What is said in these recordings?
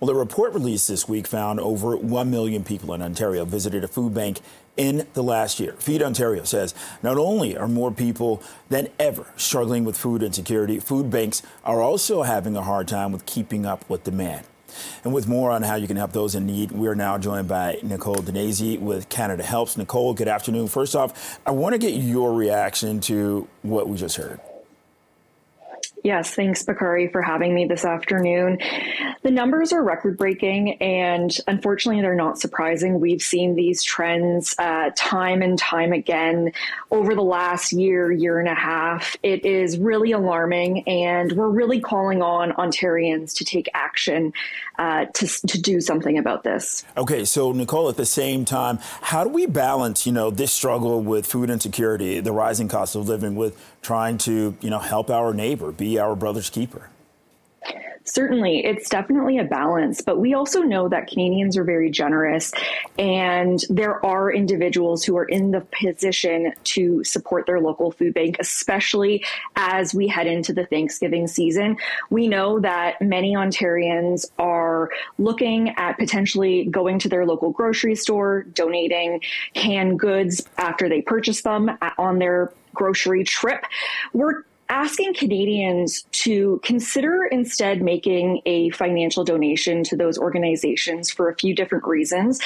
Well, a report released this week found over 1 million people in Ontario visited a food bank in the last year. Feed Ontario says not only are more people than ever struggling with food insecurity, food banks are also having a hard time with keeping up with demand. And with more on how you can help those in need, we are now joined by Nicole Danese with Canada Helps. Nicole, good afternoon. First off, I want to get your reaction to what we just heard. Yes, thanks, Bakari, for having me this afternoon. The numbers are record-breaking, and unfortunately, they're not surprising. We've seen these trends time and time again over the last year and a half. It is really alarming, and we're really calling on Ontarians to take action to do something about this. Okay, so Nicole, at the same time, how do we balance, this struggle with food insecurity, the rising cost of living, with trying to, help our neighbor, be our brother's keeper? Certainly, it's definitely a balance, but we also know that Canadians are very generous, and there are individuals who are in the position to support their local food bank, especially as we head into the Thanksgiving season. We know that many Ontarians are looking at potentially going to their local grocery store, donating canned goods after they purchase them on their grocery trip. We're asking Canadians to consider instead making a financial donation to those organizations for a few different reasons.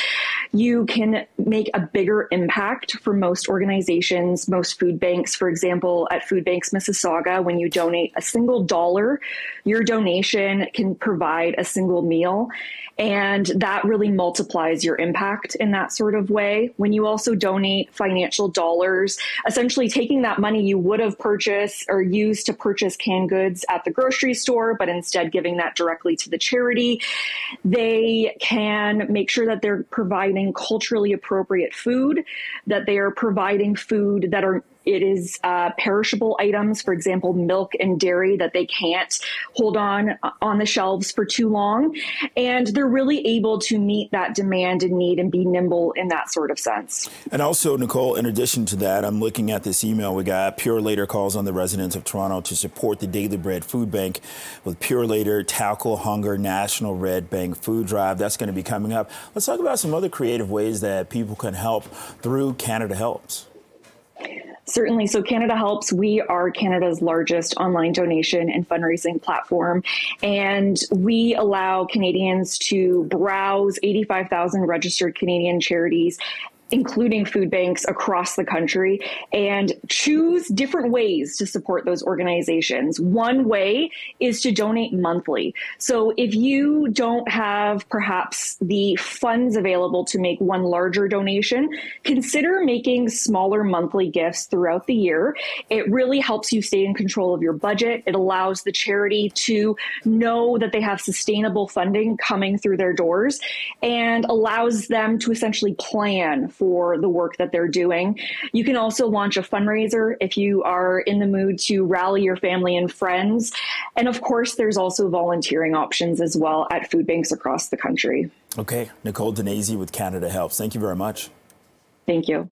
You can make a bigger impact for most organizations, most food banks. For example, at Food Banks Mississauga, when you donate a single dollar, your donation can provide a single meal. And that really multiplies your impact in that sort of way. When you also donate financial dollars, essentially taking that money you would have purchased or used to purchase canned goods at the grocery store, but instead giving that directly to the charity, they can make sure that they're providing culturally appropriate food, that they are providing food that it is perishable items, for example, milk and dairy that they can't hold on the shelves for too long. And they're really able to meet that demand and need and be nimble in that sort of sense. And also, Nicole, in addition to that, I'm looking at this email we got. Purolator calls on the residents of Toronto to support the Daily Bread Food Bank with Purolator Tackle Hunger National Red Bank Food Drive. That's going to be coming up. Let's talk about some other creative ways that people can help through Canada Helps. Certainly. So Canada Helps, we are Canada's largest online donation and fundraising platform, and we allow Canadians to browse 85,000 registered Canadian charities, including food banks across the country, and choose different ways to support those organizations. One way is to donate monthly. So if you don't have perhaps the funds available to make one larger donation, consider making smaller monthly gifts throughout the year. It really helps you stay in control of your budget. It allows the charity to know that they have sustainable funding coming through their doors, and allows them to essentially plan for the work that they're doing. You can also launch a fundraiser if you are in the mood to rally your family and friends. And of course, there's also volunteering options as well at food banks across the country. Okay, Nicole Danese with Canada Helps. Thank you very much. Thank you.